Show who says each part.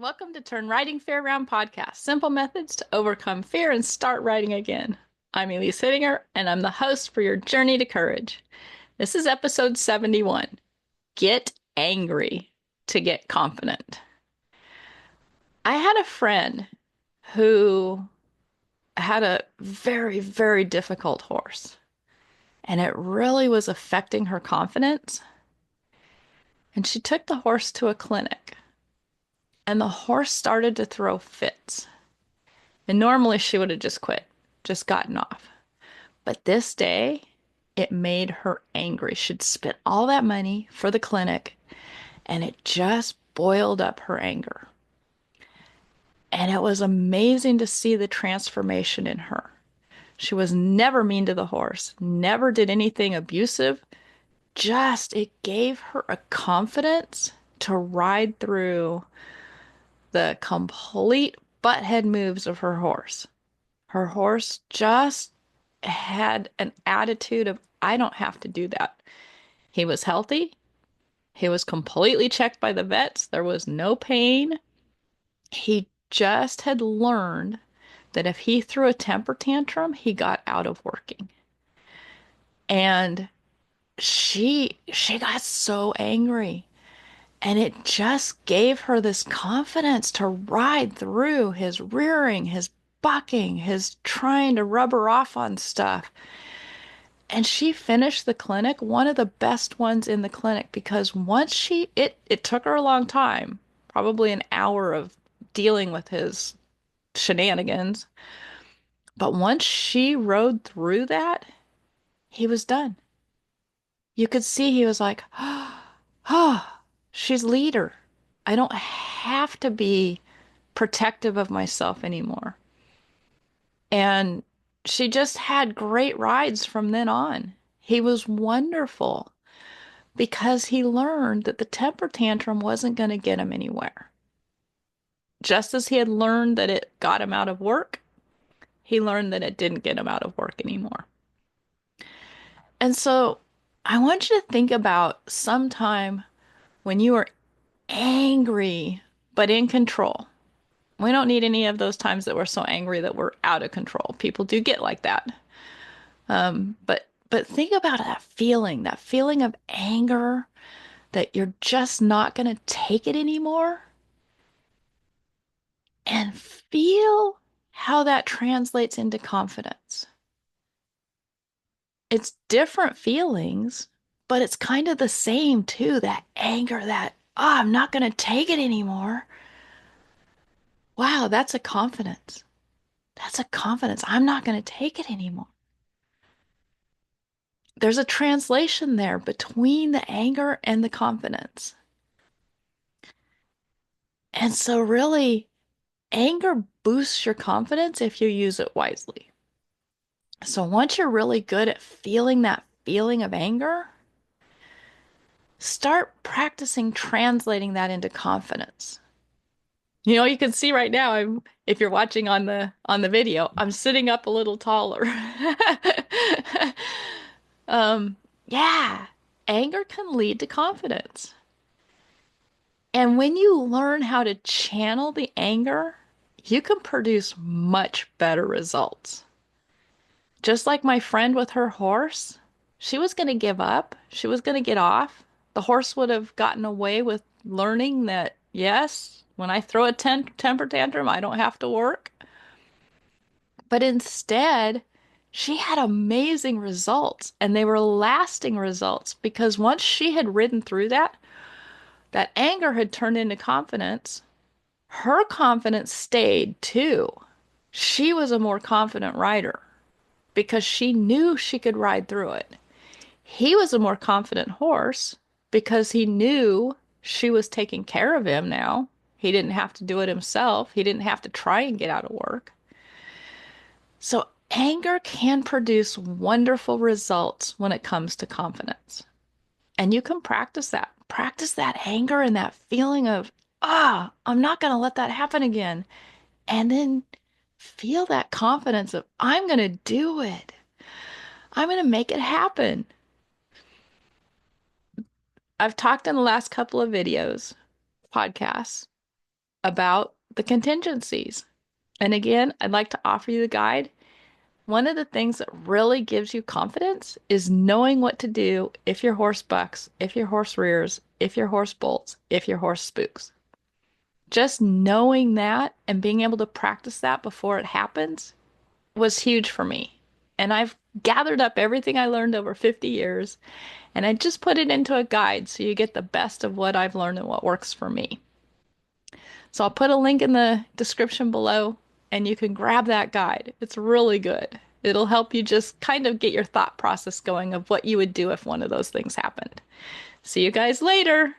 Speaker 1: Welcome to Turn Writing Fear Around podcast. Simple methods to overcome fear and start writing again. I'm Elise Hittinger, and I'm the host for your journey to courage. This is episode 71. Get angry to get confident. I had a friend who had a very, very difficult horse, and it really was affecting her confidence. And she took the horse to a clinic, and the horse started to throw fits. And normally she would have just quit, just gotten off. But this day, it made her angry. She'd spent all that money for the clinic, and it just boiled up her anger. And it was amazing to see the transformation in her. She was never mean to the horse, never did anything abusive. Just, it gave her a confidence to ride through the complete butthead moves of her horse. Her horse just had an attitude of, I don't have to do that. He was healthy. He was completely checked by the vets. There was no pain. He just had learned that if he threw a temper tantrum, he got out of working. And she got so angry. And it just gave her this confidence to ride through his rearing, his bucking, his trying to rub her off on stuff. And she finished the clinic, one of the best ones in the clinic, because once it took her a long time, probably an hour of dealing with his shenanigans. But once she rode through that, he was done. You could see he was like, oh, she's leader. I don't have to be protective of myself anymore. And she just had great rides from then on. He was wonderful because he learned that the temper tantrum wasn't going to get him anywhere. Just as he had learned that it got him out of work, he learned that it didn't get him out of work anymore. And so I want you to think about some time when you are angry but in control. We don't need any of those times that we're so angry that we're out of control. People do get like that. But think about that feeling of anger that you're just not going to take it anymore, and feel how that translates into confidence. It's different feelings, but it's kind of the same too. That anger, that, oh, I'm not going to take it anymore. Wow, that's a confidence. That's a confidence. I'm not going to take it anymore. There's a translation there between the anger and the confidence. And so, really, anger boosts your confidence if you use it wisely. So, once you're really good at feeling that feeling of anger, start practicing translating that into confidence. You know, you can see right now, if you're watching on the video, I'm sitting up a little taller. Yeah, anger can lead to confidence. And when you learn how to channel the anger, you can produce much better results. Just like my friend with her horse, she was going to give up. She was going to get off. The horse would have gotten away with learning that, yes, when I throw a temper tantrum, I don't have to work. But instead, she had amazing results, and they were lasting results because once she had ridden through that, that anger had turned into confidence. Her confidence stayed too. She was a more confident rider because she knew she could ride through it. He was a more confident horse because he knew she was taking care of him now. He didn't have to do it himself. He didn't have to try and get out of work. So anger can produce wonderful results when it comes to confidence. And you can practice that. Practice that anger and that feeling of, I'm not going to let that happen again. And then feel that confidence of, I'm going to do it. I'm going to make it happen. I've talked in the last couple of videos, podcasts, about the contingencies. And again, I'd like to offer you the guide. One of the things that really gives you confidence is knowing what to do if your horse bucks, if your horse rears, if your horse bolts, if your horse spooks. Just knowing that and being able to practice that before it happens was huge for me. And I've gathered up everything I learned over 50 years and I just put it into a guide so you get the best of what I've learned and what works for me. So I'll put a link in the description below and you can grab that guide. It's really good. It'll help you just kind of get your thought process going of what you would do if one of those things happened. See you guys later.